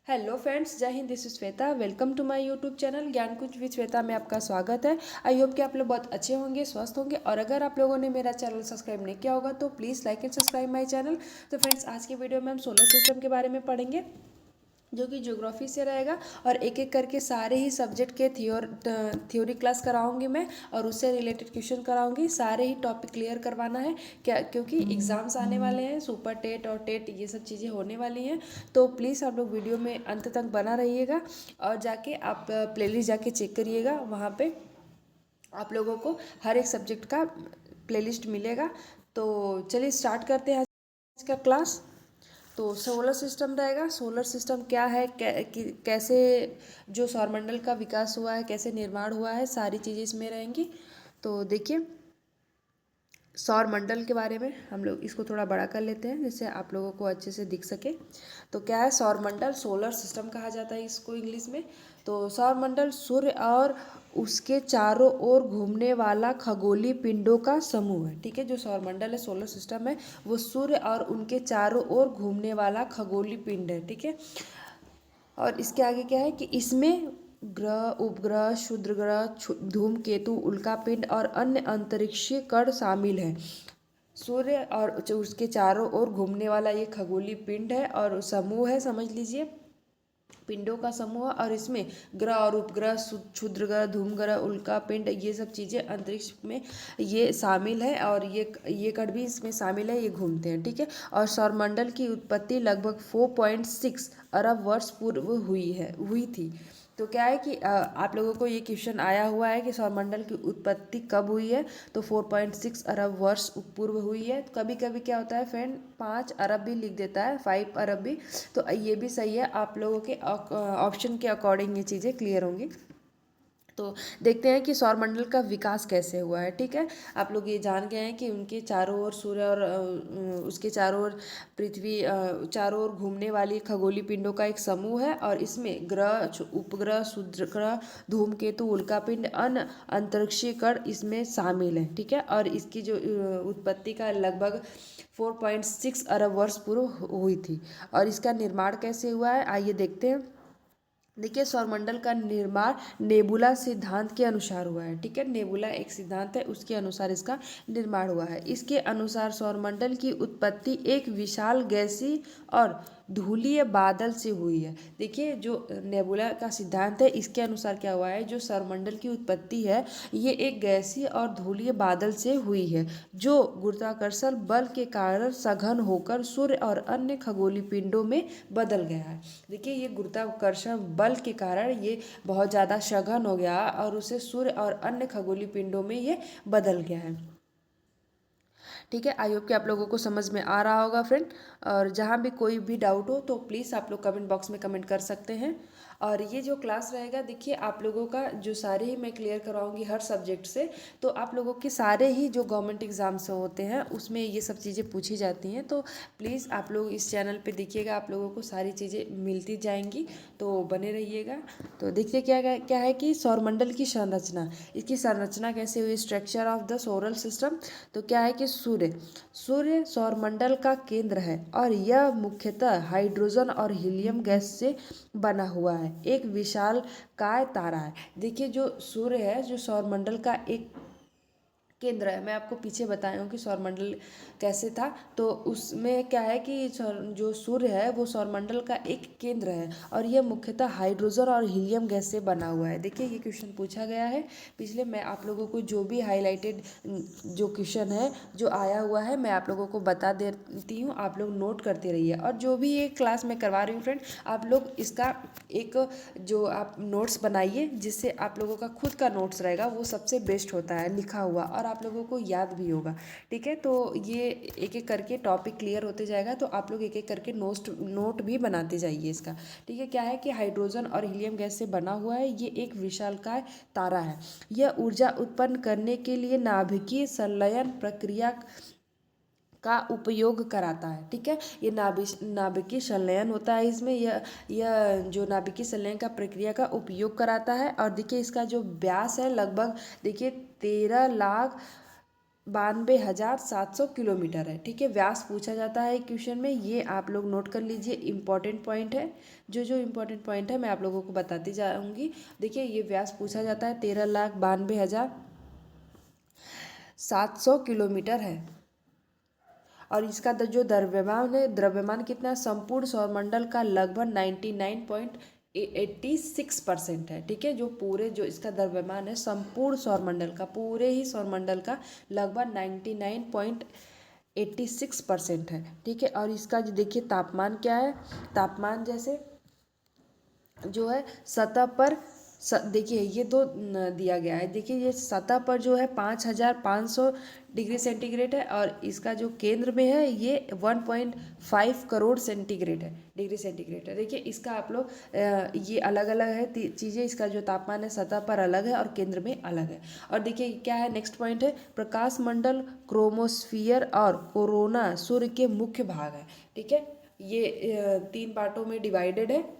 Hello friends, जय हिंद। This is Shweta. Welcome to my YouTube channel Gyan Kunj with Shweta में आपका स्वागत है। आई होप कि आप लोग बहुत अच्छे होंगे, स्वस्थ होंगे। और अगर आप लोगों ने मेरा चैनल सब्सक्राइब नहीं किया होगा तो please like and subscribe my channel. तो फ्रेंड्स, आज के वीडियो में हम सोलर सिस्टम के बारे में पढ़ेंगे, जो कि ज्योग्राफी से रहेगा। और एक एक करके सारे ही सब्जेक्ट के थ्योरी क्लास कराऊंगी मैं, और उससे रिलेटेड क्वेश्चन कराऊंगी। सारे ही टॉपिक क्लियर करवाना है क्या, क्योंकि एग्ज़ाम्स आने वाले हैं, सुपर टेट और टेट ये सब चीज़ें होने वाली हैं। तो प्लीज़ आप लोग वीडियो में अंत तक बना रहिएगा, और जाके आप प्लेलिस्ट जाके चेक करिएगा। वहाँ पे आप लोगों को हर एक सब्जेक्ट का प्लेलिस्ट मिलेगा। तो चलिए स्टार्ट करते हैं आज का क्लास। तो सोलर सिस्टम रहेगा। सोलर सिस्टम क्या है, कैसे जो सौरमंडल का विकास हुआ है, कैसे निर्माण हुआ है, सारी चीज़ें इसमें रहेंगी। तो देखिए, सौर मंडल के बारे में हम लोग इसको थोड़ा बड़ा कर लेते हैं, जिससे आप लोगों को अच्छे से दिख सके। तो क्या है सौर मंडल? सोलर सिस्टम कहा जाता है इसको इंग्लिश में। तो सौर मंडल सूर्य और उसके चारों ओर घूमने वाला खगोलीय पिंडों का समूह है। ठीक है, जो सौर मंडल है, सोलर सिस्टम है, वो सूर्य और उनके चारों ओर घूमने वाला खगोलीय पिंड है। ठीक है, और इसके आगे क्या है कि इसमें ग्रह, उपग्रह, क्षुद्र ग्रह, धूमकेतु, उल्कापिंड और अन्य अंतरिक्षीय कण शामिल हैं। सूर्य और जो उसके चारों ओर घूमने वाला ये खगोलीय पिंड है और समूह है, समझ लीजिए, पिंडों का समूह। और इसमें ग्रह और उपग्रह, क्षुद्र ग्रह, धूम ग्रह, उल्का पिंड, ये सब चीज़ें अंतरिक्ष में ये शामिल है, और ये कण भी इसमें शामिल है, ये घूमते हैं। ठीक है, और सौरमंडल की उत्पत्ति लगभग 4.6 अरब वर्ष पूर्व हुई थी। तो क्या है कि आप लोगों को ये क्वेश्चन आया हुआ है कि सौरमंडल की उत्पत्ति कब हुई है। तो 4.6 अरब वर्ष पूर्व हुई है। कभी कभी क्या होता है फ्रेंड, 5 अरब भी लिख देता है, 5 अरब भी। तो ये भी सही है, आप लोगों के ऑप्शन के अकॉर्डिंग ये चीज़ें क्लियर होंगी। तो देखते हैं कि सौरमंडल का विकास कैसे हुआ है। ठीक है, आप लोग ये जान गए हैं कि उनके चारों ओर सूर्य और उसके चारों ओर पृथ्वी, चारों ओर घूमने वाली खगोलीय पिंडों का एक समूह है, और इसमें ग्रह, उपग्रह, क्षुद्र ग्रह, धूमकेतु, उल्कापिंड, अन्य अंतरिक्षीय कण इसमें शामिल हैं। ठीक है, और इसकी जो उत्पत्ति का लगभग 4.6 अरब वर्ष पूर्व हुई थी। और इसका निर्माण कैसे हुआ है, आइए देखते हैं। देखिए, सौरमंडल का निर्माण नेबुला सिद्धांत के अनुसार हुआ है। ठीक है, नेबुला एक सिद्धांत है, उसके अनुसार इसका निर्माण हुआ है। इसके अनुसार सौरमंडल की उत्पत्ति एक विशाल गैसीय और धूलीय बादल से हुई है। देखिए, जो नेबुला का सिद्धांत है, इसके अनुसार क्या हुआ है, जो सौरमंडल की उत्पत्ति है, ये एक गैसीय और धूलीय बादल से हुई है, जो गुरुत्वाकर्षण बल के कारण सघन होकर सूर्य और अन्य खगोलीय पिंडों में बदल गया है। देखिए, ये गुरुत्वाकर्षण बल के कारण ये बहुत ज़्यादा सघन हो गया, और उसे सूर्य और अन्य खगोलीय पिंडों में ये बदल गया है। ठीक है, आई होप कि आप लोगों को समझ में आ रहा होगा फ्रेंड। और जहाँ भी कोई भी डाउट हो तो प्लीज़ आप लोग कमेंट बॉक्स में कमेंट कर सकते हैं। और ये जो क्लास रहेगा, देखिए, आप लोगों का जो सारे ही मैं क्लियर करवाऊंगी हर सब्जेक्ट से। तो आप लोगों के सारे ही जो गवर्नमेंट एग्जाम्स होते हैं उसमें ये सब चीज़ें पूछी जाती हैं। तो प्लीज़ आप लोग इस चैनल पे देखिएगा, आप लोगों को सारी चीज़ें मिलती जाएंगी, तो बने रहिएगा। तो देखिए, क्या है कि सौरमंडल की संरचना, इसकी संरचना कैसे हुई, structure of the solar system. तो क्या है कि सूर्य सौरमंडल का केंद्र है, और यह मुख्यतः हाइड्रोजन और हीलियम गैस से बना हुआ है, एक विशालकाय तारा है। देखिए, जो सूर्य है, जो सौरमंडल का एक केंद्र है, मैं आपको पीछे बताया हूँ कि सौरमंडल कैसे था। तो उसमें क्या है कि जो सूर्य है वो सौरमंडल का एक केंद्र है, और यह मुख्यतः हाइड्रोजन और हीलियम गैस से बना हुआ है। देखिए, ये क्वेश्चन पूछा गया है पिछले। मैं आप लोगों को जो भी हाईलाइटेड जो क्वेश्चन है जो आया हुआ है, मैं आप लोगों को बता देती हूँ, आप लोग नोट करते रहिए। और जो भी ये क्लास मैं करवा रही हूँ फ्रेंड, आप लोग इसका एक जो आप नोट्स बनाइए, जिससे आप लोगों का खुद का नोट्स रहेगा, वो सबसे बेस्ट होता है लिखा हुआ, और आप लोगों को याद भी होगा। ठीक है, तो ये एक एक करके टॉपिक क्लियर होते जाएगा, तो आप लोग एक एक करके नोट भी बनाते जाइए इसका। ठीक है, क्या है कि हाइड्रोजन और हीलियम गैस से बना हुआ है, ये एक विशालकाय तारा है। यह ऊर्जा उत्पन्न करने के लिए नाभिकीय संलयन प्रक्रिया का उपयोग कराता है। ठीक है, ये नाभिकीय संलयन होता है इसमें, यह जो नाभिकीय संलयन का प्रक्रिया का उपयोग कराता है। और देखिए, इसका जो व्यास है लगभग, देखिए, 13 लाख 92,700 किलोमीटर है। ठीक है, व्यास पूछा जाता है क्वेश्चन में, ये आप लोग नोट कर लीजिए, इम्पॉर्टेंट पॉइंट है। जो इम्पॉर्टेंट पॉइंट है मैं आप लोगों को बताती जाऊंगी। देखिए, ये व्यास पूछा जाता है, 13,92,700 किलोमीटर है। और इसका जो द्रव्यमान है, द्रव्यमान कितना है, संपूर्ण सौरमंडल का लगभग 99.86% है। ठीक है, जो पूरे जो इसका द्रव्यमान है संपूर्ण सौरमंडल का, पूरे ही सौरमंडल का लगभग 99.86% है। ठीक है, और इसका जो देखिए तापमान क्या है, तापमान जैसे जो है सतह पर देखिए ये तो दिया गया है। देखिए ये सतह पर जो है 5,500 डिग्री सेंटीग्रेड है, और इसका जो केंद्र में है ये 1.5 करोड़ सेंटीग्रेड है, डिग्री सेंटीग्रेड है। देखिए इसका आप लोग ये अलग अलग है चीज़ें, इसका जो तापमान है सतह पर अलग है और केंद्र में अलग है। और देखिए क्या है, नेक्स्ट पॉइंट है, प्रकाश मंडल, क्रोमोस्फियर और कोरोना सूर्य के मुख्य भाग है। ठीक है, ये 3 पार्टों में डिवाइडेड है।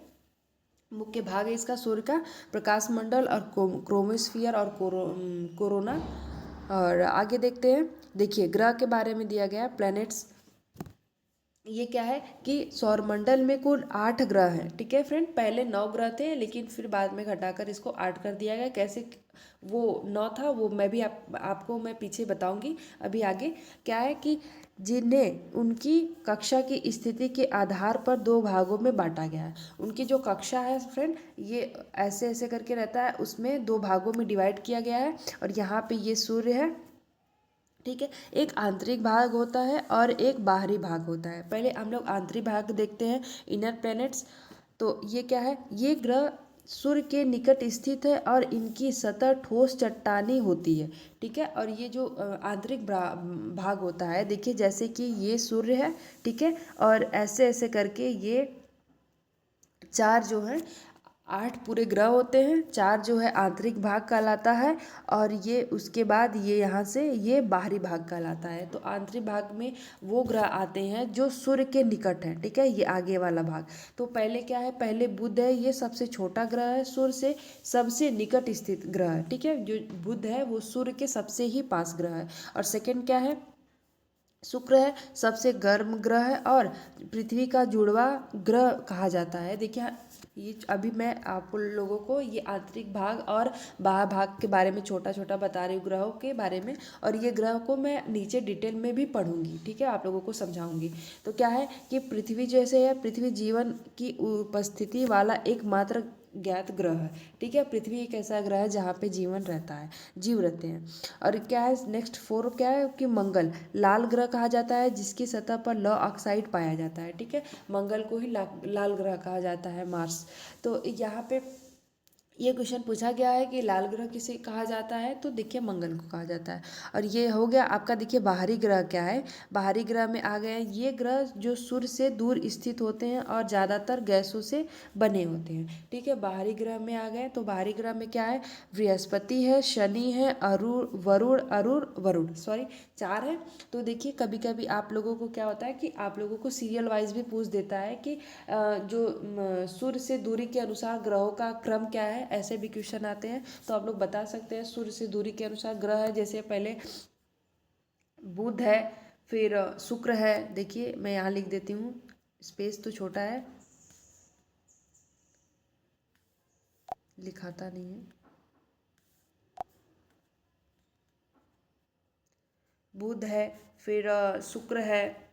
मुख्य भाग है इसका सूर्य का, प्रकाश मंडल और क्रोमोस्फियर और कोरोना। और आगे देखते हैं, देखिए ग्रह के बारे में दिया गया है, प्लैनेट्स। ये क्या है कि सौरमंडल में कुल 8 ग्रह हैं। ठीक है फ्रेंड, पहले 9 ग्रह थे, लेकिन फिर बाद में घटाकर इसको 8 कर दिया गया। कैसे वो 9 था वो मैं भी आपको मैं पीछे बताऊंगी। अभी आगे क्या है कि जिन्हें उनकी कक्षा की स्थिति के आधार पर 2 भागों में बांटा गया है। उनकी जो कक्षा है फ्रेंड, ये ऐसे ऐसे करके रहता है, उसमें 2 भागों में डिवाइड किया गया है। और यहाँ पे ये सूर्य है। ठीक है, एक आंतरिक भाग होता है और एक बाहरी भाग होता है। पहले हम लोग आंतरिक भाग देखते हैं, इनर प्लैनेट्स। तो ये क्या है, ये ग्रह सूर्य के निकट स्थित है और इनकी सतह ठोस चट्टानी होती है। ठीक है, और ये जो आंतरिक भाग होता है, देखिए जैसे कि ये सूर्य है। ठीक है, और ऐसे ऐसे करके ये 4 जो है, 8 पूरे ग्रह होते हैं, 4 जो है आंतरिक भाग कहलाता है, और ये उसके बाद ये यहाँ से ये बाहरी भाग कहलाता है। तो आंतरिक भाग में वो ग्रह आते हैं जो सूर्य के निकट है। ठीक है, ये आगे वाला भाग। तो पहले क्या है, पहले बुध है, ये सबसे छोटा ग्रह है, सूर्य से सबसे निकट स्थित ग्रह है। ठीक है, जो बुध है वो सूर्य के सबसे ही पास ग्रह है। और सेकंड क्या है, शुक्र है, सबसे गर्म ग्रह है और पृथ्वी का जुड़वा ग्रह कहा जाता है। देखिए ये अभी मैं आप लोगों को ये आंतरिक भाग और बाह्य भाग के बारे में छोटा छोटा बता रही हूँ, ग्रहों के बारे में। और ये ग्रह को मैं नीचे डिटेल में भी पढ़ूंगी। ठीक है, आप लोगों को समझाऊंगी। तो क्या है कि पृथ्वी जैसे है, पृथ्वी जीवन की उपस्थिति वाला एकमात्र ज्ञात ग्रह है। ठीक है, पृथ्वी एक ऐसा ग्रह है जहाँ पे जीवन रहता है, जीव रहते हैं। और क्या है नेक्स्ट 4 क्या है कि मंगल लाल ग्रह कहा जाता है, जिसकी सतह पर लौह ऑक्साइड पाया जाता है। ठीक है, मंगल को ही लाल ग्रह कहा जाता है, मार्स। तो यहाँ पे ये क्वेश्चन पूछा गया है कि लाल ग्रह किसे कहा जाता है, तो देखिए मंगल को कहा जाता है। और ये हो गया आपका। देखिए बाहरी ग्रह क्या है, बाहरी ग्रह में आ गए हैं ये ग्रह जो सूर्य से दूर स्थित होते हैं और ज़्यादातर गैसों से बने होते हैं। ठीक है, बाहरी ग्रह में आ गए। तो बाहरी ग्रह में क्या है, बृहस्पति है, शनि है, वरुण सॉरी 4 है। तो देखिए कभी कभी आप लोगों को क्या होता है कि आप लोगों को सीरियल वाइज भी पूछ देता है कि जो सूर्य से दूरी के अनुसार ग्रहों का क्रम क्या है, ऐसे भी क्वेश्चन आते हैं। तो आप लोग बता सकते हैं सूर्य से दूरी के अनुसार ग्रह है, जैसे पहले बुध है, फिर शुक्र है। देखिए मैं यहाँ लिख देती हूँ, स्पेस तो छोटा है, लिखाता नहीं है। बुध है, फिर शुक्र है।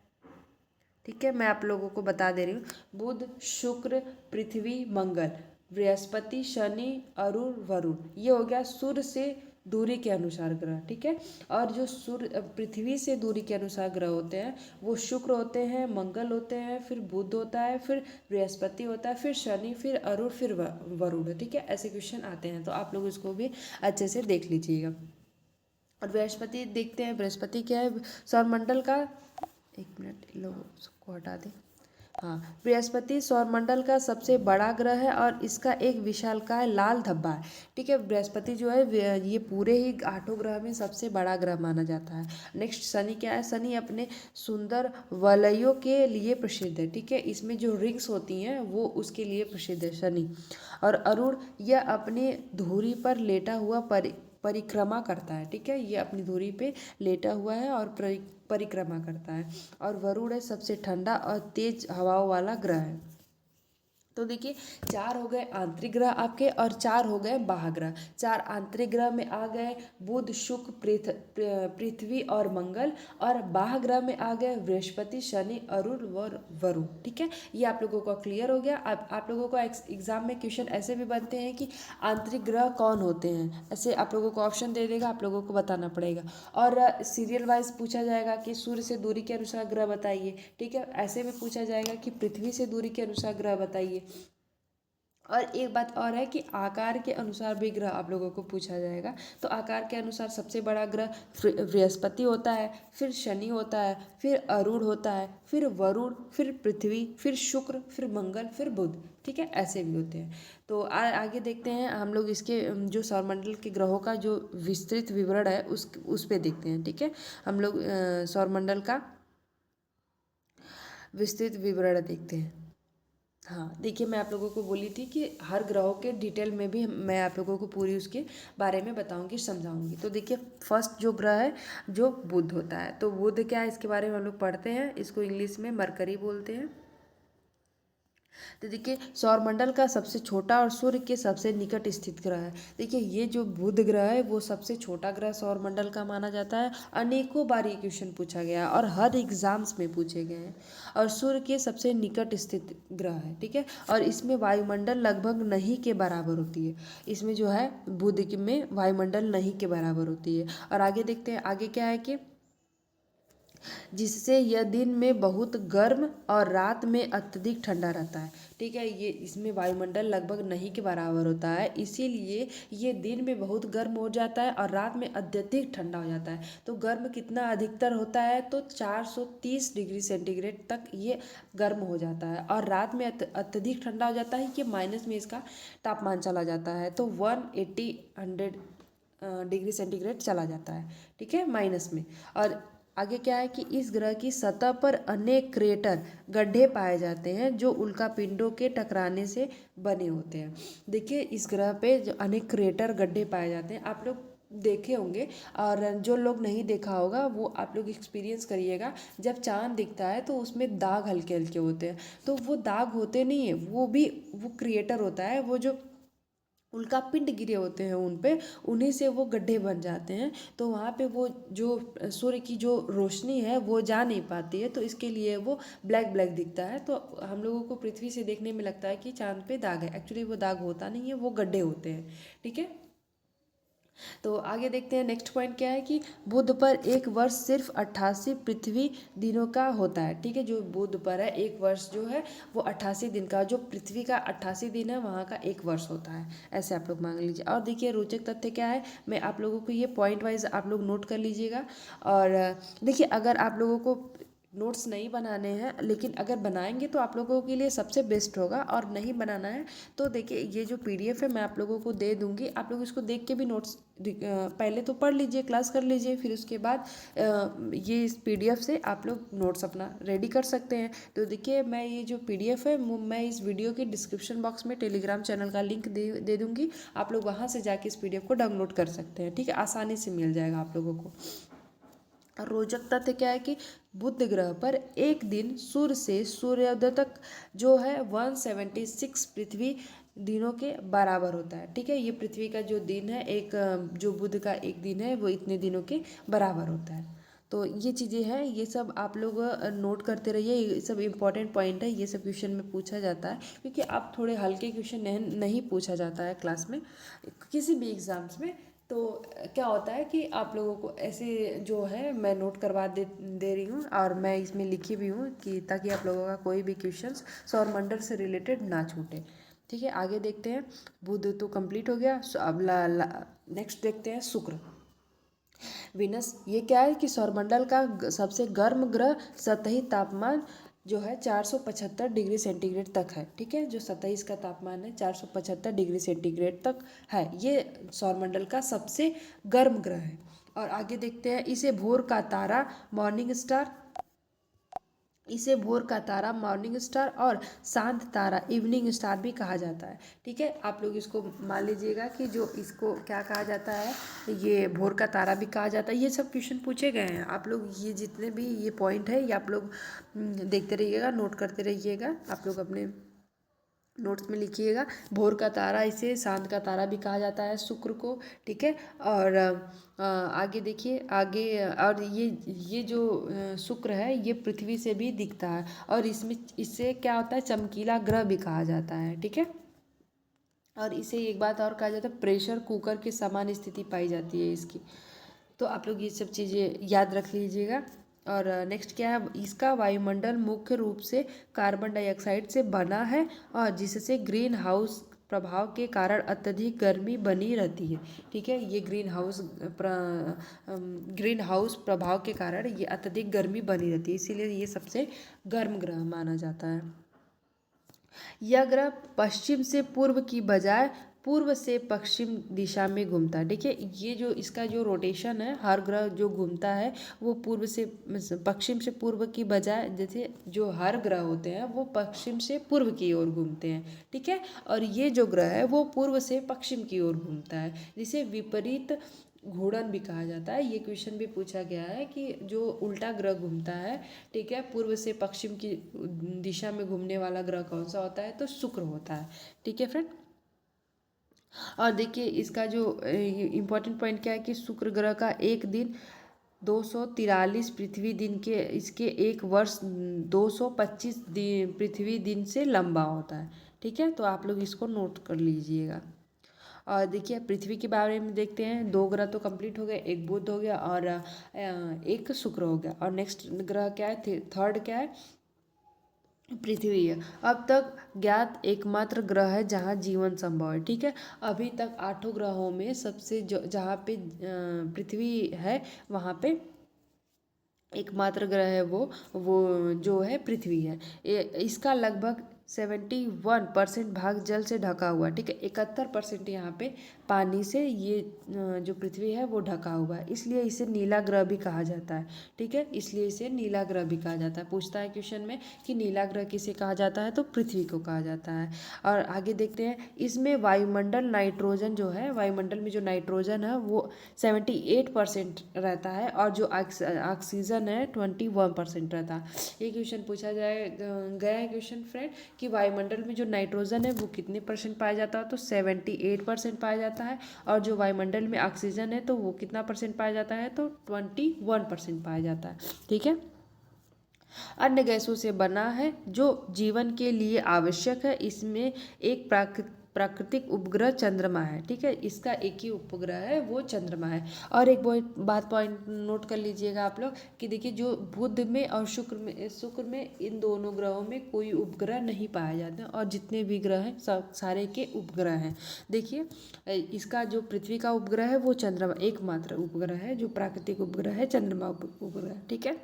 ठीक है, मैं आप लोगों को बता दे रही हूँ, बुध, शुक्र, पृथ्वी, मंगल, बृहस्पति, शनि, वरुण। ये हो गया सूर्य से दूरी के अनुसार ग्रह। ठीक है, और जो सूर्य पृथ्वी से दूरी के अनुसार ग्रह होते हैं वो शुक्र होते हैं, मंगल होते हैं, फिर बुध होता है, फिर बृहस्पति होता है, फिर शनि, फिर फिर वरुण। ठीक है, ऐसे क्वेश्चन आते हैं, तो आप लोग इसको भी अच्छे से देख लीजिएगा। और बृहस्पति देखते हैं, बृहस्पति क्या है, सौरमंडल का, एक मिनट लोग उसको हटा दें। हाँ, बृहस्पति सौरमंडल का सबसे बड़ा ग्रह है और इसका एक विशालकाय लाल धब्बा है। ठीक है, बृहस्पति जो है ये पूरे ही 8 ग्रह में सबसे बड़ा ग्रह माना जाता है। नेक्स्ट शनि क्या है, शनि अपने सुंदर वलयों के लिए प्रसिद्ध है। ठीक है, इसमें जो रिंग्स होती हैं वो उसके लिए प्रसिद्ध है शनि। और अरुण यह अपनी धुरी पर लेटा हुआ परिक्रमा करता है, ठीक है। ये अपनी धुरी पे लेटा हुआ है और परिक्रमा करता है। और वरुण है सबसे ठंडा और तेज हवाओं वाला ग्रह है। तो देखिए 4 हो गए आंतरिक ग्रह आपके और 4 हो गए बाह्य ग्रह। 4 आंतरिक ग्रह में आ गए बुध, शुक्र, पृथ्वी और मंगल। और बाह्य ग्रह में आ गए बृहस्पति, शनि, अरुण और वरुण, ठीक है। ये आप लोगों को क्लियर हो गया। आप लोगों को एग्जाम में क्वेश्चन ऐसे भी बनते हैं कि आंतरिक ग्रह कौन होते हैं, ऐसे आप लोगों को ऑप्शन दे देगा, आप लोगों को बताना पड़ेगा। और सीरियल वाइज पूछा जाएगा कि सूर्य से दूरी के अनुसार ग्रह बताइए, ठीक है। ऐसे भी पूछा जाएगा कि पृथ्वी से दूरी के अनुसार ग्रह बताइए। और एक बात और है कि आकार के अनुसार भी ग्रह आप लोगों को पूछा जाएगा। तो आकार के अनुसार सबसे बड़ा ग्रह बृहस्पति होता है, फिर शनि होता है, फिर अरुण होता है, फिर वरुण, फिर पृथ्वी, फिर शुक्र, फिर मंगल, फिर बुध, ठीक है। ऐसे भी होते हैं। तो आगे देखते हैं हम लोग इसके जो सौरमंडल के ग्रहों का जो विस्तृत विवरण है उस पे देखते हैं, ठीक है। हम लोग सौरमंडल का विस्तृत विवरण देखते हैं। हाँ देखिए, मैं आप लोगों को बोली थी कि हर ग्रहों के डिटेल में भी मैं आप लोगों को पूरी उसके बारे में बताऊंगी, समझाऊंगी। तो देखिए फर्स्ट जो ग्रह है जो बुध होता है। तो बुध क्या है इसके बारे में हम लोग पढ़ते हैं। इसको इंग्लिश में मरकरी बोलते हैं। तो देखिए सौरमंडल का सबसे छोटा और सूर्य के सबसे निकट स्थित ग्रह है। देखिए ये जो बुध ग्रह है वो सबसे छोटा ग्रह सौरमंडल का माना जाता है। अनेकों बार ये क्वेश्चन पूछा गया है और हर एग्जाम्स में पूछे गए हैं। और सूर्य के सबसे निकट स्थित ग्रह है, ठीक है। और इसमें वायुमंडल लगभग नहीं के बराबर होती है। इसमें जो है बुध में वायुमंडल नहीं के बराबर होती है। और आगे देखते हैं, आगे क्या है कि जिससे यह दिन में बहुत गर्म और रात में अत्यधिक ठंडा रहता है, ठीक है। ये इसमें वायुमंडल लगभग नहीं के बराबर होता है, इसीलिए ये दिन में बहुत गर्म हो जाता है और रात में अत्यधिक ठंडा हो जाता है। तो गर्म कितना अधिकतर होता है तो 430 डिग्री सेंटीग्रेड तक ये गर्म हो जाता है। और रात में अत्यधिक ठंडा हो जाता है, ये माइनस में इसका तापमान चला जाता है। तो 180 डिग्री सेंटीग्रेड चला जाता है, ठीक है, माइनस में। और आगे क्या है कि इस ग्रह की सतह पर अनेक क्रेटर गड्ढे पाए जाते हैं जो उल्का पिंडों के टकराने से बने होते हैं। देखिए इस ग्रह पे जो अनेक क्रेटर गड्ढे पाए जाते हैं, आप लोग देखे होंगे। और जो लोग नहीं देखा होगा वो आप लोग एक्सपीरियंस करिएगा। जब चांद दिखता है तो उसमें दाग हल्के हल्के होते हैं। तो वो दाग होते नहीं है, वो क्रिएटर होता है। वो जो उल्का पिंड गिरे होते हैं उन पे, उन्हीं से वो गड्ढे बन जाते हैं। तो वहाँ पे वो जो सूर्य की जो रोशनी है वो जा नहीं पाती है, तो इसके लिए वो ब्लैक ब्लैक दिखता है। तो हम लोगों को पृथ्वी से देखने में लगता है कि चांद पे दाग है, एक्चुअली वो दाग होता नहीं है, वो गड्ढे होते हैं, ठीक है। तो आगे देखते हैं नेक्स्ट पॉइंट क्या है कि बुध पर एक वर्ष सिर्फ 88 पृथ्वी दिनों का होता है, ठीक है। जो बुध पर है एक वर्ष जो है वो 88 दिन का, जो पृथ्वी का 88 दिन है वहाँ का एक वर्ष होता है, ऐसे आप लोग मान लीजिए। और देखिए रोचक तथ्य क्या है, मैं आप लोगों को ये पॉइंट वाइज आप लोग नोट कर लीजिएगा। और देखिए अगर आप लोगों को नोट्स नहीं बनाने हैं, लेकिन अगर बनाएंगे तो आप लोगों के लिए सबसे बेस्ट होगा। और नहीं बनाना है तो देखिए ये जो पीडीएफ है मैं आप लोगों को दे दूंगी, आप लोग इसको देख के भी नोट्स पहले तो पढ़ लीजिए, क्लास कर लीजिए, फिर उसके बाद ये इस पीडीएफ से आप लोग नोट्स अपना रेडी कर सकते हैं। तो देखिए मैं ये जो पीडीएफ है मैं इस वीडियो के डिस्क्रिप्शन बॉक्स में टेलीग्राम चैनल का लिंक दे दूंगी। आप लोग वहाँ से जाके इस पीडीएफ को डाउनलोड कर सकते हैं, ठीक है, आसानी से मिल जाएगा आप लोगों को। और रोचक तथ्य क्या है कि बुध ग्रह पर एक दिन सूर्य से सूर्योदय तक जो है 176 पृथ्वी दिनों के बराबर होता है, ठीक है। ये पृथ्वी का जो दिन है, एक जो बुध का एक दिन है वो इतने दिनों के बराबर होता है। तो ये चीज़ें हैं, ये सब आप लोग नोट करते रहिए, ये सब इम्पॉर्टेंट पॉइंट है, ये सब क्वेश्चन में पूछा जाता है। क्योंकि आप थोड़े हल्के क्वेश्चन नहीं पूछा जाता है क्लास में किसी भी एग्ज़ाम्स में। तो क्या होता है कि आप लोगों को ऐसे जो है मैं नोट करवा दे रही हूँ, और मैं इसमें लिखी भी हूँ कि ताकि आप लोगों का कोई भी क्वेश्चंस सौरमंडल से रिलेटेड ना छूटे, ठीक है। आगे देखते हैं, बुध तो कंप्लीट हो गया। अब नेक्स्ट देखते हैं शुक्र, विनस। ये क्या है कि सौरमंडल का सबसे गर्म ग्रह, सतही तापमान जो है 475 डिग्री सेंटीग्रेड तक है, ठीक है। जो सतही इसका तापमान है 475 डिग्री सेंटीग्रेड तक है, ये सौरमंडल का सबसे गर्म ग्रह है। और आगे देखते हैं, इसे भोर का तारा, मॉर्निंग स्टार इसे भोर का तारा मॉर्निंग स्टार और शांत तारा इवनिंग स्टार भी कहा जाता है। ठीक है, आप लोग इसको मान लीजिएगा कि जो इसको क्या कहा जाता है, ये भोर का तारा भी कहा जाता है। ये सब क्वेश्चन पूछे गए हैं, आप लोग ये जितने भी ये पॉइंट है ये आप लोग देखते रहिएगा, नोट करते रहिएगा, आप लोग अपने नोट्स में लिखिएगा। भोर का तारा, इसे शांत का तारा भी कहा जाता है शुक्र को। ठीक है, और आगे देखिए, आगे और ये जो शुक्र है ये पृथ्वी से भी दिखता है, और इसमें इससे क्या होता है, चमकीला ग्रह भी कहा जाता है। ठीक है, और इसे एक बात और कहा जाता है, प्रेशर कुकर के समान स्थिति पाई जाती है इसकी। तो आप लोग ये सब चीज़ें याद रख लीजिएगा। और नेक्स्ट क्या है, इसका वायुमंडल मुख्य रूप से कार्बन डाइऑक्साइड से बना है, और जिससे ग्रीन हाउस प्रभाव के कारण अत्यधिक गर्मी बनी रहती है। ठीक है, ये ग्रीन हाउस प्रभाव के कारण ये अत्यधिक गर्मी बनी रहती है, इसीलिए ये सबसे गर्म ग्रह माना जाता है। यह ग्रह पश्चिम से पूर्व की बजाय पूर्व से पश्चिम दिशा में घूमता है। देखिए, ये जो इसका जो रोटेशन है, हर ग्रह जो घूमता है वो पूर्व से पश्चिम से पूर्व की बजाय, जैसे जो हर ग्रह होते हैं वो पश्चिम से पूर्व की ओर घूमते हैं। ठीक है, और ये जो ग्रह है वो पूर्व से पश्चिम की ओर घूमता है, जिसे विपरीत घूर्णन भी कहा जाता है। ये क्वेश्चन भी पूछा गया है कि जो उल्टा ग्रह घूमता है, ठीक है, पूर्व से पश्चिम की दिशा में घूमने वाला ग्रह कौन सा होता है, तो शुक्र होता है। ठीक है फ्रेंड, और देखिए इसका जो इम्पोर्टेंट पॉइंट क्या है कि शुक्र ग्रह का एक दिन 243 पृथ्वी दिन के, इसके एक वर्ष 225 पृथ्वी दिन से लंबा होता है। ठीक है, तो आप लोग इसको नोट कर लीजिएगा। और देखिए पृथ्वी के बारे में देखते हैं, दो ग्रह तो कंप्लीट हो गए, एक बुध हो गया और एक शुक्र हो गया, और नेक्स्ट ग्रह क्या है, थर्ड क्या है, पृथ्वी है। अब तक ज्ञात एकमात्र ग्रह है जहाँ जीवन संभव है। ठीक है, अभी तक 8 ग्रहों में सबसे जहाँ पे पृथ्वी है, वहाँ पे एकमात्र ग्रह है वो जो है पृथ्वी है। इसका लगभग 71% भाग जल से ढका हुआ है। ठीक है, 71% यहाँ पे पानी से ये जो पृथ्वी है वो ढका हुआ है, इसलिए इसे नीला ग्रह भी कहा जाता है। ठीक है, इसलिए इसे नीला ग्रह भी कहा जाता है। पूछता है क्वेश्चन में कि नीला ग्रह किसे कहा जाता है, तो पृथ्वी को कहा जाता है। और आगे देखते हैं, इसमें वायुमंडल नाइट्रोजन जो है, वायुमंडल में जो नाइट्रोजन है वो 78% रहता है, और जो ऑक्सीजन है 21% रहता है। ये क्वेश्चन पूछा गया है क्वेश्चन फ्रेंड कि वायुमंडल में जो नाइट्रोजन है वो कितने परसेंट पाया जाता है, तो 78% पाया जाता है, और जो वायुमंडल में ऑक्सीजन है तो वो कितना परसेंट पाया जाता है, तो 21% पाया जाता है। ठीक है, अन्य गैसों से बना है जो जीवन के लिए आवश्यक है। इसमें एक प्राकृतिक उपग्रह चंद्रमा है। ठीक है, इसका एक ही उपग्रह है, वो चंद्रमा है। और एक बात पॉइंट नोट कर लीजिएगा आप लोग कि देखिए, जो बुध में और शुक्र में इन दोनों ग्रहों में कोई उपग्रह नहीं पाया जाता, और जितने भी ग्रह हैं सब सारे के उपग्रह हैं। देखिए, इसका जो पृथ्वी का उपग्रह है वो चंद्रमा एकमात्र उपग्रह है, जो प्राकृतिक उपग्रह है चंद्रमा उपग्रह। ठीक है,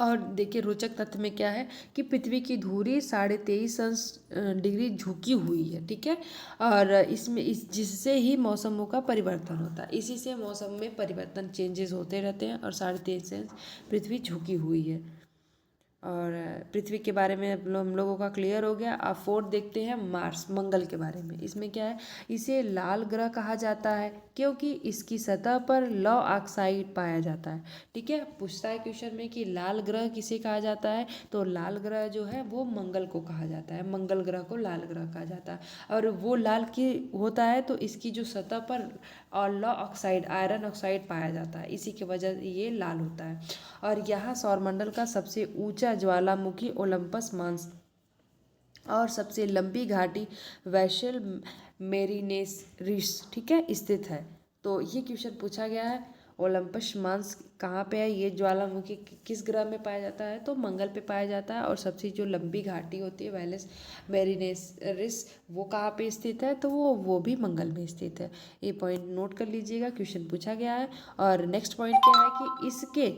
और देखिए रोचक तथ्य में क्या है कि पृथ्वी की धुरी 23.5 डिग्री झुकी हुई है। ठीक है, और इसमें जिससे ही मौसमों का परिवर्तन होता है, इसी से मौसम में परिवर्तन चेंजेस होते रहते हैं, और 23.5 पृथ्वी झुकी हुई है। और पृथ्वी के बारे में हम लोगों का क्लियर हो गया। अब फोर्थ देखते हैं, मार्स मंगल के बारे में। इसमें क्या है, इसे लाल ग्रह कहा जाता है क्योंकि इसकी सतह पर लौ ऑक्साइड पाया जाता है। ठीक है, पूछता है क्वेश्चन में कि लाल ग्रह किसे कहा जाता है, तो लाल ग्रह जो है वो मंगल को कहा जाता है, मंगल ग्रह को लाल ग्रह कहा जाता है। और वो लाल की होता है तो इसकी जो सतह पर और लौ ऑक्साइड आयरन ऑक्साइड पाया जाता है, इसी की वजह ये लाल होता है। और यहाँ सौरमंडल का सबसे ऊंचा ज्वालामुखी ओलंपस मांस और सबसे लंबी घाटी वैशल मेरिनेरिस, ठीक है, स्थित है। तो ये क्वेश्चन पूछा गया है, ओलंपस मांस कहाँ पे है, ये ज्वालामुखी किस ग्रह में पाया जाता है, तो मंगल पे पाया जाता है। और सबसे जो लंबी घाटी होती है वैलस मेरिनेरिस, वो कहाँ पे स्थित है, तो वो भी मंगल में स्थित है। ये पॉइंट नोट कर लीजिएगा, क्वेश्चन पूछा गया है। और नेक्स्ट पॉइंट क्या है कि इसके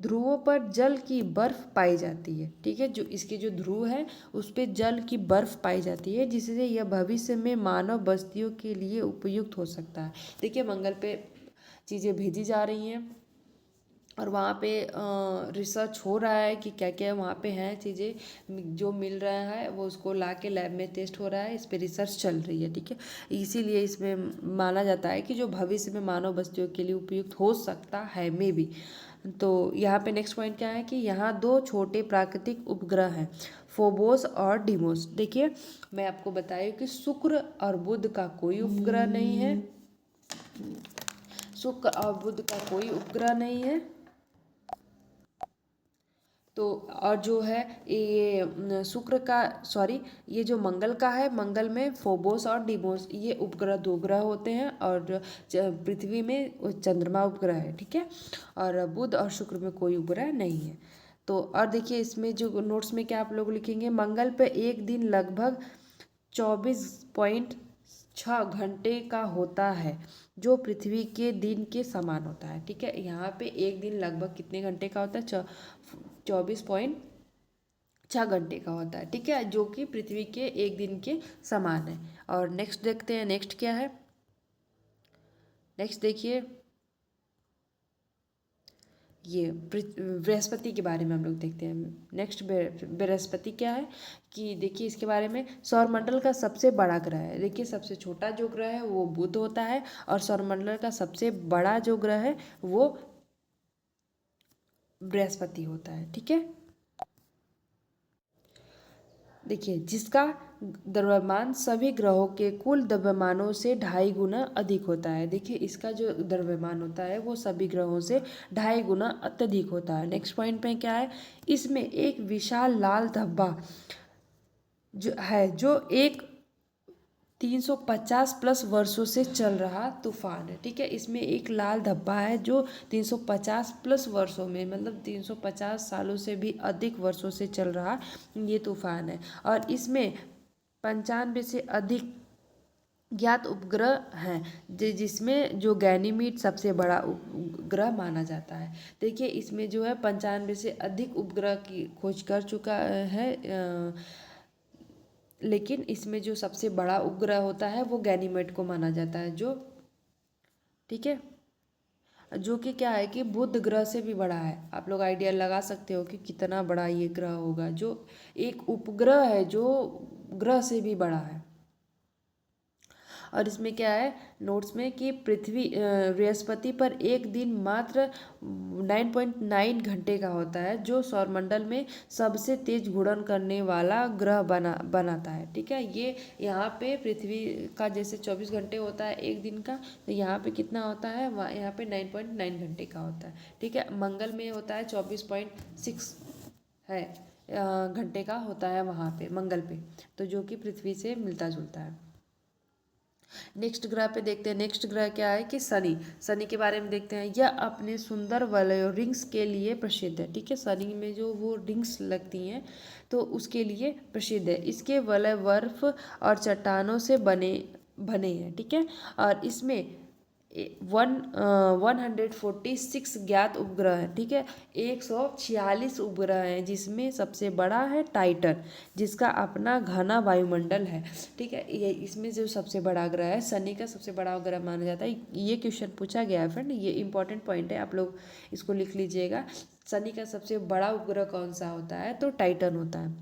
ध्रुवों पर जल की बर्फ पाई जाती है। ठीक है, जो इसके जो ध्रुव है उस पर जल की बर्फ पाई जाती है, जिससे यह भविष्य में मानव बस्तियों के लिए उपयुक्त हो सकता है। देखिए मंगल पे चीज़ें भेजी जा रही हैं, और वहाँ पे रिसर्च हो रहा है कि क्या क्या वहाँ पे हैं चीज़ें जो मिल रहा है वो उसको ला के लैब में टेस्ट हो रहा है, इस पे रिसर्च चल रही है, ठीक है। इसीलिए इसमें माना जाता है कि जो भविष्य में मानव बस्तियों के लिए उपयुक्त हो सकता है मे भी। तो यहाँ पे नेक्स्ट पॉइंट क्या है कि यहाँ दो छोटे प्राकृतिक उपग्रह हैं, फोबोस और डीमोस। देखिए मैं आपको बताई कि शुक्र और बुध का कोई उपग्रह नहीं है, शुक्र और बुध का कोई उपग्रह नहीं है। तो और जो है ये शुक्र का, सॉरी, ये जो मंगल का है, मंगल में फोबोस और डिमोस ये उपग्रह दो ग्रह होते हैं, और पृथ्वी में चंद्रमा उपग्रह है, ठीक है। और बुध और शुक्र में कोई उपग्रह नहीं है। तो और देखिए इसमें जो नोट्स में क्या आप लोग लिखेंगे, मंगल पे एक दिन लगभग 24.6 घंटे का होता है, जो पृथ्वी के दिन के समान होता है, ठीक है। यहाँ पे एक दिन लगभग कितने घंटे का होता है, 24.6 घंटे का होता है, ठीक है, जो कि पृथ्वी के एक दिन के समान है। और नेक्स्ट देखते हैं, नेक्स्ट क्या है। नेक्स्ट देखिए ये बृहस्पति के बारे में हम लोग देखते हैं। नेक्स्ट बृहस्पति क्या है कि देखिए इसके बारे में, सौरमंडल का सबसे बड़ा ग्रह है। देखिए सबसे छोटा जो ग्रह है वो बुध होता है, और सौरमंडल का सबसे बड़ा जो ग्रह है वो बृहस्पति होता है, ठीक है। देखिए जिसका द्रव्यमान सभी ग्रहों के कुल द्रव्यमानों से 2.5 गुना अधिक होता है। देखिए इसका जो द्रव्यमान होता है वो सभी ग्रहों से 2.5 गुना अत्यधिक होता है। नेक्स्ट पॉइंट पे क्या है, इसमें एक विशाल लाल धब्बा जो एक 350 प्लस वर्षों से चल रहा तूफान है, ठीक है। इसमें एक लाल धब्बा है जो 350 प्लस वर्षों में, मतलब 350 सालों से भी अधिक वर्षों से चल रहा ये तूफान है। और इसमें 95 से अधिक ज्ञात उपग्रह हैं, जिसमें जो गैनीमीड सबसे बड़ा उपग्रह माना जाता है। देखिए इसमें जो है 95 से अधिक उपग्रह की खोज कर चुका है, लेकिन इसमें जो सबसे बड़ा उपग्रह होता है वो गैनीमेड को माना जाता है, जो, ठीक है, जो कि क्या है कि बुध ग्रह से भी बड़ा है। आप लोग आइडिया लगा सकते हो कि कितना बड़ा ये ग्रह होगा, जो एक उपग्रह है जो ग्रह से भी बड़ा है। और इसमें क्या है नोट्स में कि बृहस्पति पर एक दिन मात्र 9.9 घंटे का होता है, जो सौरमंडल में सबसे तेज घूर्णन करने वाला ग्रह बनाता है, ठीक है। ये यहाँ पे पृथ्वी का जैसे 24 घंटे होता है एक दिन का, तो यहाँ पे कितना होता है, यहाँ पे 9.9 घंटे का होता है, ठीक है। मंगल में होता है 24.6 है घंटे का होता है वहाँ पे मंगल पे, तो जो कि पृथ्वी से मिलता जुलता है। नेक्स्ट ग्रह पे देखते हैं, नेक्स्ट ग्रह क्या है कि शनि। शनि के बारे में देखते हैं, यह अपने सुंदर वलय रिंग्स के लिए प्रसिद्ध है, ठीक है। शनि में जो वो रिंग्स लगती हैं तो उसके लिए प्रसिद्ध है। इसके वलय बर्फ और चट्टानों से बने हैं, ठीक है। और इसमें 146 ज्ञात उपग्रह हैं, ठीक है। 146 उपग्रह हैं, जिसमें सबसे बड़ा है टाइटन, जिसका अपना घना वायुमंडल है, ठीक है। ये इसमें जो सबसे बड़ा ग्रह है, शनि का सबसे बड़ा ग्रह माना जाता है। ये क्वेश्चन पूछा गया है फ्रेंड, ये इंपॉर्टेंट पॉइंट है, आप लोग इसको लिख लीजिएगा। शनि का सबसे बड़ा उपग्रह कौन सा होता है, तो टाइटन होता है।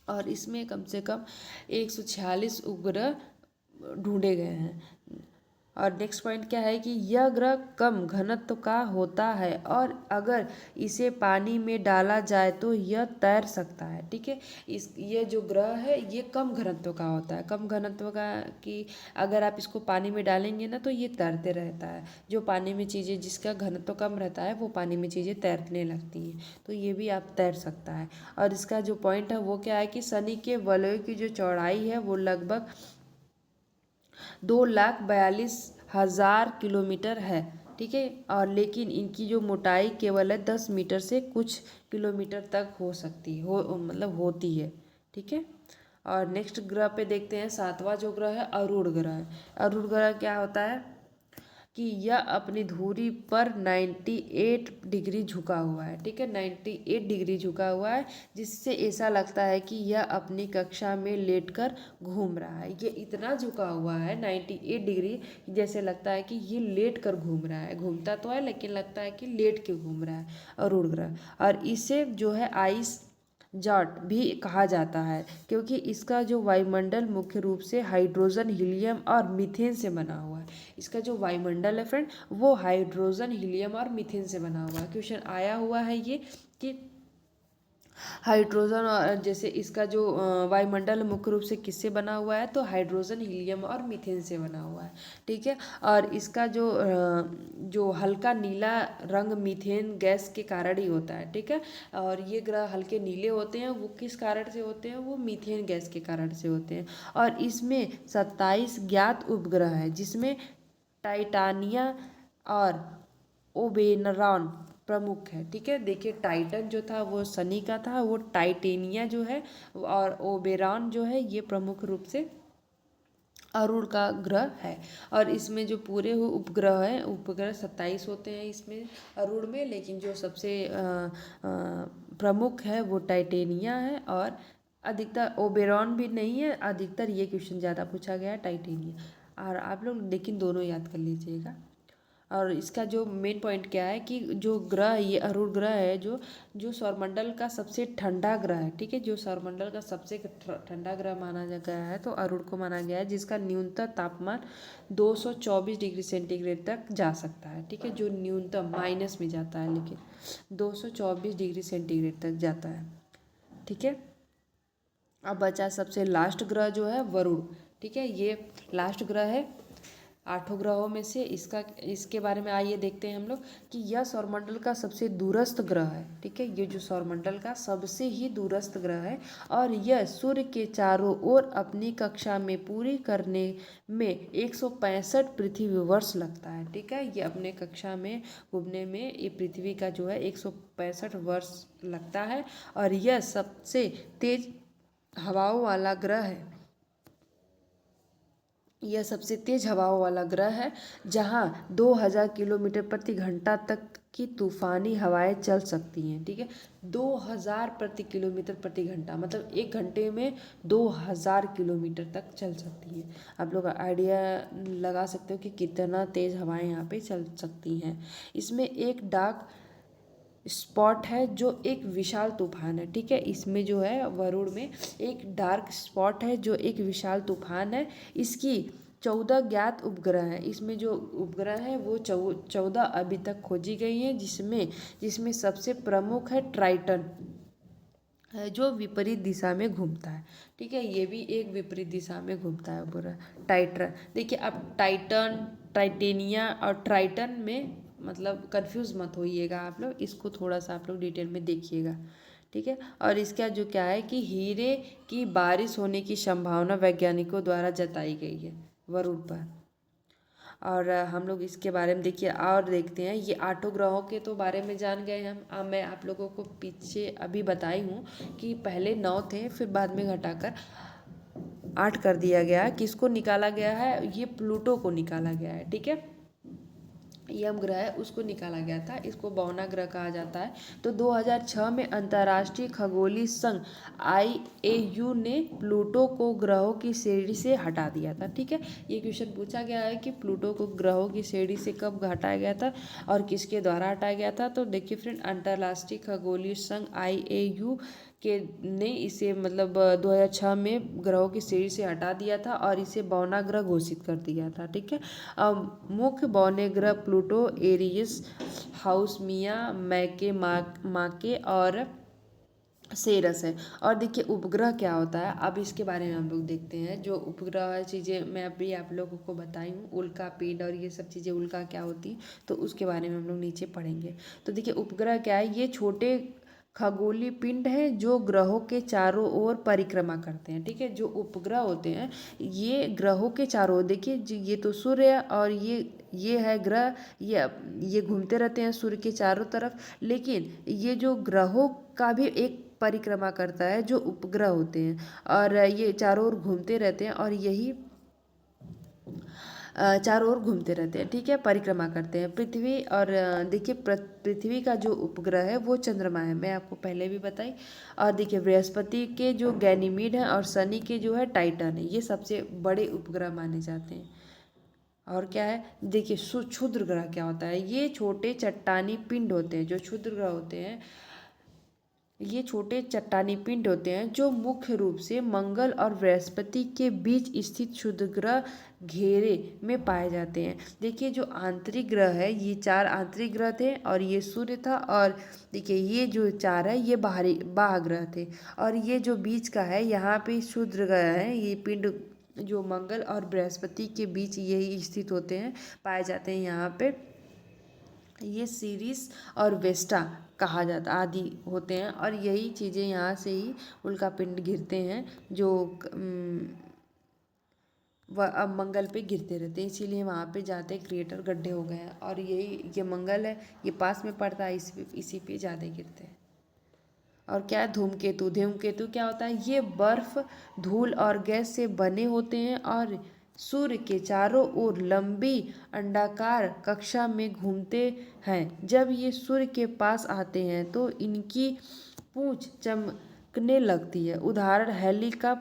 और इसमें कम से कम 146 उपग्रह ढूंढे गए हैं। और नेक्स्ट पॉइंट क्या है कि यह ग्रह कम घनत्व का होता है, और अगर इसे पानी में डाला जाए तो यह तैर सकता है, ठीक है। ये जो ग्रह है ये कम घनत्व का होता है, कम घनत्व का, कि अगर आप इसको पानी में डालेंगे ना तो ये तैरते रहता है। जो पानी में चीज़ें जिसका घनत्व कम रहता है वो पानी में चीज़ें तैरने लगती हैं, तो ये भी आप तैर सकता है। और इसका जो पॉइंट है वो क्या है कि शनि के वलयों की जो चौड़ाई है वो लगभग 2,42,000 किलोमीटर है, ठीक है। और लेकिन इनकी जो मोटाई केवल है 10 मीटर से कुछ किलोमीटर तक हो सकती हो, मतलब होती है, ठीक है। और नेक्स्ट ग्रह पे देखते हैं, सातवां जो ग्रह है अरूण ग्रह है। अरूण ग्रह क्या होता है कि यह अपनी धुरी पर 98 डिग्री झुका हुआ है। ठीक है, 98 डिग्री झुका हुआ है, जिससे ऐसा लगता है कि यह अपनी कक्षा में लेटकर घूम रहा है। ये इतना झुका हुआ है 98 डिग्री, जैसे लगता है कि ये लेट कर घूम रहा है। घूमता तो है लेकिन लगता है कि लेट के घूम रहा है अरुण ग्रह। और इसे जो है आइस जॉट भी कहा जाता है, क्योंकि इसका जो वायुमंडल मुख्य रूप से हाइड्रोजन, हीलियम और मीथेन से बना हुआ है। इसका जो वायुमंडल है फ्रेंड, वो हाइड्रोजन, हीलियम और मीथेन से बना हुआ है। क्वेश्चन आया हुआ है ये कि हाइड्रोजन, और जैसे इसका जो वायुमंडल मुख्य रूप से किससे बना हुआ है, तो हाइड्रोजन, हीलियम और मीथेन से बना हुआ है। ठीक है, और इसका जो हल्का नीला रंग मीथेन गैस के कारण ही होता है। ठीक है, और ये ग्रह हल्के नीले होते हैं, वो किस कारण से होते हैं, वो मीथेन गैस के कारण से होते हैं। और इसमें 27 ज्ञात उपग्रह है, जिसमें टाइटानिया और ओबेरॉन प्रमुख है। ठीक है, देखिए टाइटन जो था वो शनि का था, वो टाइटेनिया जो है और ओबेरॉन जो है ये प्रमुख रूप से अरुण का ग्रह है। और इसमें जो पूरे उपग्रह हैं, उपग्रह 27 होते हैं इसमें अरुण में, लेकिन जो सबसे प्रमुख है वो टाइटेनिया है, और अधिकतर ओबेरॉन भी नहीं है, अधिकतर ये क्वेश्चन ज़्यादा पूछा गया है टाइटेनिया। और आप लोग लेकिन दोनों याद कर लीजिएगा। और इसका जो मेन पॉइंट क्या है कि जो ग्रह, ये अरुण ग्रह है, जो जो सौरमंडल का सबसे ठंडा ग्रह है। ठीक है, जो सौरमंडल का सबसे ठंडा ग्रह माना गया है, तो अरुण को माना गया है, जिसका न्यूनतम तापमान 224 डिग्री सेंटीग्रेड तक जा सकता है। ठीक है, जो न्यूनतम माइनस में जाता है, लेकिन 224 डिग्री सेंटीग्रेड तक जाता है। ठीक है, अब बचा सबसे लास्ट ग्रह जो है वरुण। ठीक है, ये लास्ट ग्रह है 8 ग्रहों में से। इसके बारे में आइए देखते हैं हम लोग कि यह सौरमंडल का सबसे दूरस्थ ग्रह है। ठीक है, ये जो सौरमंडल का सबसे ही दूरस्थ ग्रह है, और यह सूर्य के चारों ओर अपनी कक्षा में पूरी करने में 165 पृथ्वी वर्ष लगता है। ठीक है, ये अपने कक्षा में घूमने में ये पृथ्वी का जो है 165 वर्ष लगता है, और यह सबसे तेज हवाओं वाला ग्रह है। यह सबसे तेज हवाओं वाला ग्रह है, जहां 2000 किलोमीटर प्रति घंटा तक की तूफानी हवाएं चल सकती हैं। ठीक है, 2000 प्रति किलोमीटर प्रति घंटा, मतलब 1 घंटे में 2000 किलोमीटर तक चल सकती हैं। आप लोग आइडिया लगा सकते हो कि कितना तेज हवाएं यहाँ पे चल सकती हैं। इसमें एक डार्क स्पॉट है जो एक विशाल तूफान है। ठीक है, इसमें जो है वरुण में एक डार्क स्पॉट है जो एक विशाल तूफान है। इसकी 14 ज्ञात उपग्रह हैं। इसमें जो उपग्रह है वो 14 अभी तक खोजी गई हैं, जिसमें सबसे प्रमुख है ट्राइटन है, जो विपरीत दिशा में घूमता है। ठीक है, ये भी एक विपरीत दिशा में घूमता है पूरा टाइटन। देखिए, अब टाइटन, टाइटेनिया और ट्राइटन में मतलब कंफ्यूज मत होइएगा आप लोग, इसको थोड़ा सा आप लोग डिटेल में देखिएगा। ठीक है, और इसका जो क्या है कि हीरे की बारिश होने की संभावना वैज्ञानिकों द्वारा जताई गई है वरुण पर। और हम लोग इसके बारे में देखिए और देखते हैं। ये 8 ग्रहों के तो बारे में जान गए हम। अब मैं आप लोगों को पीछे अभी बताई हूँ कि पहले 9 थे, फिर बाद में घटाकर 8 कर दिया गया। किसको निकाला गया है, ये प्लूटो को निकाला गया है। ठीक है, यम ग्रह है उसको निकाला गया था, इसको बौना ग्रह कहा जाता है। तो 2006 में अंतर्राष्ट्रीय खगोलीय संघ IAU ने प्लूटो को ग्रहों की श्रेणी से हटा दिया था। ठीक है, ये क्वेश्चन पूछा गया है कि प्लूटो को ग्रहों की श्रेणी से कब हटाया गया था और किसके द्वारा हटाया गया था। तो देखिए फ्रेंड, अंतर्राष्ट्रीय खगोलीय संघ IAU के ने इसे मतलब 2006 में ग्रहों की श्रेणी से हटा दिया था और इसे बौना ग्रह घोषित कर दिया था। ठीक है, मुख्य बौने ग्रह प्लूटो, एरियस, हाउसमिया, मैके, माके और सेरस है। और देखिए उपग्रह क्या होता है, अब इसके बारे में हम लोग देखते हैं। जो उपग्रह चीज़ें मैं अभी आप लोगों को बताई हूँ, उल्का पिंड और ये सब चीज़ें, उल्का क्या होती है, तो उसके बारे में हम लोग नीचे पढ़ेंगे। तो देखिए उपग्रह क्या है, ये छोटे खगोलीय पिंड है जो ग्रहों के चारों ओर परिक्रमा करते हैं। ठीक है, जो उपग्रह होते हैं ये ग्रहों के चारों ओर, देखिए ये तो सूर्य है और ये है ग्रह, ये घूमते रहते हैं सूर्य के चारों तरफ। लेकिन ये जो ग्रहों का भी एक परिक्रमा करता है जो उपग्रह होते हैं, और ये चारों ओर घूमते रहते हैं। और यही चारों ओर घूमते रहते हैं, ठीक है, परिक्रमा करते हैं। पृथ्वी और देखिए पृथ्वी का जो उपग्रह है वो चंद्रमा है, मैं आपको पहले भी बताई। और देखिए बृहस्पति के जो गैनीमीड है और शनि के जो है टाइटन है, ये सबसे बड़े उपग्रह माने जाते हैं। और क्या है, देखिए क्षुद्र ग्रह क्या होता है, ये छोटे चट्टानी पिंड होते हैं। जो क्षुद्र ग्रह होते हैं ये छोटे चट्टानी पिंड होते हैं जो मुख्य रूप से मंगल और बृहस्पति के बीच स्थित क्षुद्र ग्रह घेरे में पाए जाते हैं। देखिए जो आंतरिक ग्रह है, ये 4 आंतरिक ग्रह थे और ये सूर्य था, और देखिए ये जो 4 है ये बाहरी बाह्य ग्रह थे, और ये जो बीच का है यहाँ पे क्षुद्र ग्रह है, ये पिंड जो मंगल और बृहस्पति के बीच यही स्थित होते हैं, पाए जाते हैं यहाँ पे। ये सीरीज और वेस्टा कहा जाता आदि होते हैं, और यही चीज़ें यहाँ से ही उल्का पिंड गिरते हैं जो वह अब मंगल पे गिरते रहते हैं, इसीलिए वहाँ पे जाते क्रिएटर गड्ढे हो गए हैं। और यही ये मंगल है, ये पास में पड़ता है, इसी पे ज़्यादा गिरते हैं। और क्या है, धूमकेतु। धूमकेतु क्या होता है, ये बर्फ, धूल और गैस से बने होते हैं और सूर्य के चारों ओर लंबी अंडाकार कक्षा में घूमते हैं। जब ये सूर्य के पास आते हैं तो इनकी पूंछ चमकने लगती है। उदाहरण हेली का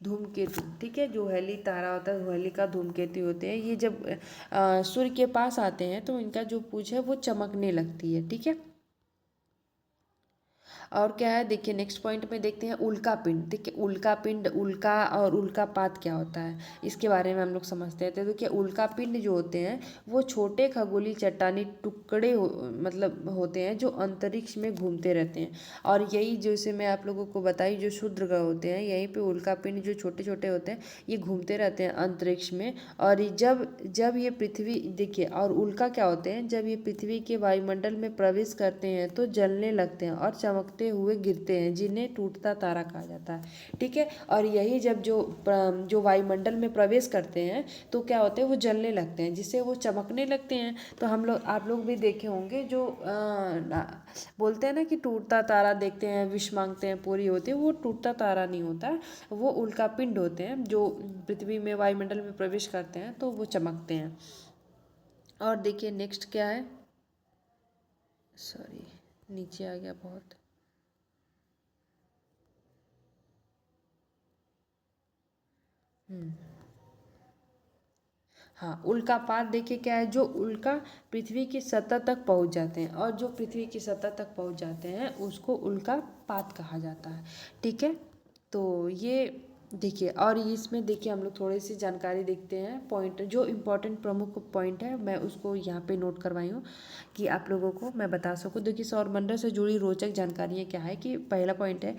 धूमकेतु, ठीक है, जो हेली तारा होता है हेली का धूमकेतु होते हैं। ये जब सूर्य के पास आते हैं तो इनका जो पूंछ है वो चमकने लगती है, ठीक है। और क्या है, देखिए नेक्स्ट पॉइंट में देखते हैं उल्का पिंड। देखिए उल्का पिंड, उल्का और उल्कापात क्या होता है इसके बारे में हम लोग समझते हैं। तो देखिए उल्का पिंड जो होते हैं वो छोटे खगोलीय चट्टानी टुकड़े मतलब होते हैं जो अंतरिक्ष में घूमते रहते हैं। और यही जैसे मैं आप लोगों को बताई, जो क्षुद्र ग्रह होते हैं यहीं पे उल्का पिंड जो छोटे छोटे होते हैं ये घूमते रहते हैं अंतरिक्ष में। और जब जब ये पृथ्वी, देखिए और उल्का क्या होते हैं, जब ये पृथ्वी के वायुमंडल में प्रवेश करते हैं तो जलने लगते हैं और चमकते हुए गिरते हैं, जिन्हें टूटता तारा कहा जाता है, ठीक है। और यही जब जो वायुमंडल में प्रवेश करते हैं तो क्या होते हैं, वो जलने लगते हैं, जिससे वो चमकने लगते हैं। तो आप लोग भी देखे होंगे जो बोलते हैं ना कि टूटता तारा देखते हैं विश मांगते हैं पूरी होती है, वो टूटता तारा नहीं होता है, वो उल्का पिंड होते हैं जो पृथ्वी में वायुमंडल में प्रवेश करते हैं तो वो चमकते हैं। और देखिए नेक्स्ट क्या है, सॉरी नीचे आ गया बहुत। हाँ, उल्कापात देखिए क्या है, जो उल्का पृथ्वी की सतह तक पहुंच जाते हैं, और जो पृथ्वी की सतह तक पहुंच जाते हैं उसको उल्कापात कहा जाता है, ठीक है। तो ये देखिए, और इसमें देखिए हम लोग थोड़ी सी जानकारी देखते हैं, पॉइंट जो इम्पोर्टेंट प्रमुख पॉइंट है मैं उसको यहाँ पे नोट करवाई हूँ कि आप लोगों को मैं बता सकूँ। देखिए सौरमंडल से जुड़ी रोचक जानकारियाँ क्या है, कि पहला पॉइंट है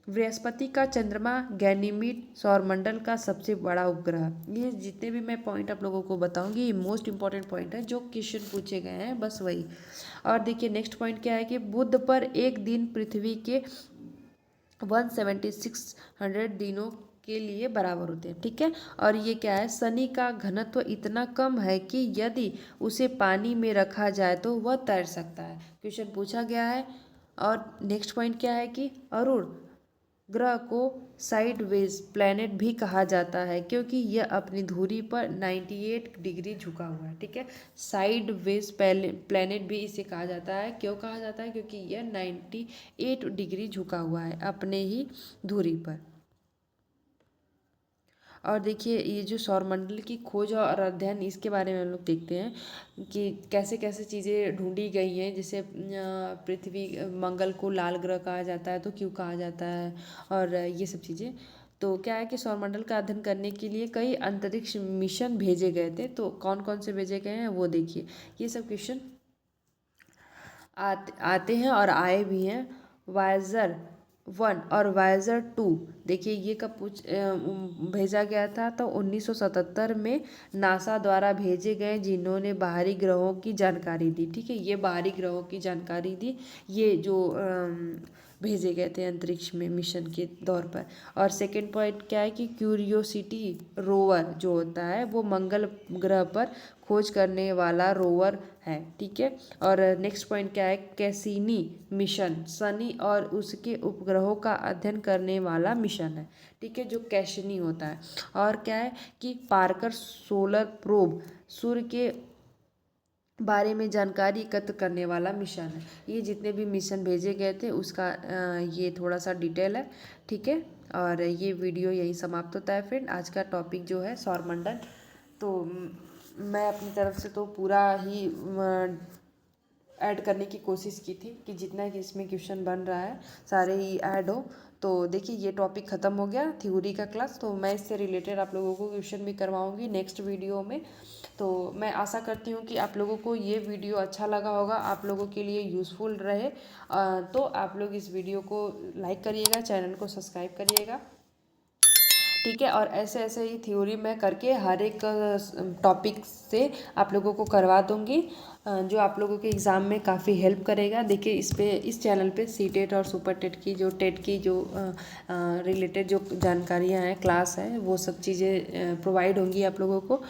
बृहस्पति का चंद्रमा गैनीमीड सौरमंडल का सबसे बड़ा उपग्रह। ये जितने भी मैं पॉइंट आप लोगों को बताऊंगी ये मोस्ट इंपॉर्टेंट पॉइंट है जो क्वेश्चन पूछे गए हैं, बस वही। और देखिए नेक्स्ट पॉइंट क्या है, कि बुध पर एक दिन पृथ्वी के 17600 दिनों के लिए बराबर होते हैं, ठीक है। और ये क्या है, शनि का घनत्व इतना कम है कि यदि उसे पानी में रखा जाए तो वह तैर सकता है, क्वेश्चन पूछा गया है। और नेक्स्ट पॉइंट क्या है, कि अरुण ग्रह को साइडवेज प्लैनेट भी कहा जाता है क्योंकि यह अपनी धुरी पर 98 डिग्री झुका हुआ है, ठीक है। साइडवेज प्लैनेट भी इसे कहा जाता है, क्यों कहा जाता है, क्योंकि यह 98 डिग्री झुका हुआ है अपने ही धुरी पर। और देखिए ये जो सौरमंडल की खोज और अध्ययन, इसके बारे में हम लोग देखते हैं कि कैसे कैसे चीज़ें ढूंढी गई हैं। जैसे पृथ्वी, मंगल को लाल ग्रह कहा जाता है तो क्यों कहा जाता है, और ये सब चीज़ें। तो क्या है कि सौरमंडल का अध्ययन करने के लिए कई अंतरिक्ष मिशन भेजे गए थे, तो कौन कौन से भेजे गए हैं वो देखिए। ये सब क्वेश्चन आते हैं और आए भी हैं। वायेजर 1 और वायेजर 2, देखिए ये कब भेजा गया था, तो 1977 में नासा द्वारा भेजे गए, जिन्होंने बाहरी ग्रहों की जानकारी दी, ठीक है। ये बाहरी ग्रहों की जानकारी दी, ये जो भेजे गए थे अंतरिक्ष में मिशन के तौर पर। और सेकंड पॉइंट क्या है, कि क्यूरियोसिटी रोवर जो होता है वो मंगल ग्रह पर खोज करने वाला रोवर है। ठीक है, और नेक्स्ट पॉइंट क्या है, कैसिनी मिशन शनि और उसके उपग्रहों का अध्ययन करने वाला मिशन है। ठीक है, जो कैसिनी होता है। और क्या है कि पार्कर सोलर प्रोब सूर्य के बारे में जानकारी एकत्र करने वाला मिशन है। ये जितने भी मिशन भेजे गए थे उसका ये थोड़ा सा डिटेल है। ठीक है, और ये वीडियो यही समाप्त होता है फ्रेंड। आज का टॉपिक जो है सौरमंडल, तो मैं अपनी तरफ से तो पूरा ही ऐड करने की कोशिश की थी कि जितना कि इसमें क्वेश्चन बन रहा है सारे ही ऐड हो। तो देखिए ये टॉपिक ख़त्म हो गया थ्योरी का क्लास, तो मैं इससे रिलेटेड आप लोगों को क्वेश्चन भी करवाऊंगी नेक्स्ट वीडियो में। तो मैं आशा करती हूँ कि आप लोगों को ये वीडियो अच्छा लगा होगा, आप लोगों के लिए यूज़फुल रहे। तो आप लोग इस वीडियो को लाइक करिएगा, चैनल को सब्सक्राइब करिएगा। ठीक है, और ऐसे ऐसे ही थ्योरी मैं करके हर एक टॉपिक से आप लोगों को करवा दूँगी, जो आप लोगों के एग्ज़ाम में काफ़ी हेल्प करेगा। देखिए इस चैनल पे सी टेट और सुपर टेट की जो टेट की जो रिलेटेड जो जानकारियाँ हैं, क्लास है, वो सब चीज़ें प्रोवाइड होंगी आप लोगों को।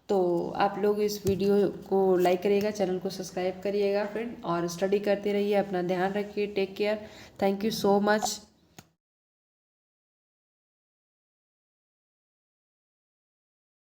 तो आप लोग इस वीडियो को लाइक करिएगा, चैनल को सब्सक्राइब करिएगा फ्रेंड, और स्टडी करते रहिए, अपना ध्यान रखिए, take care, thank you so much.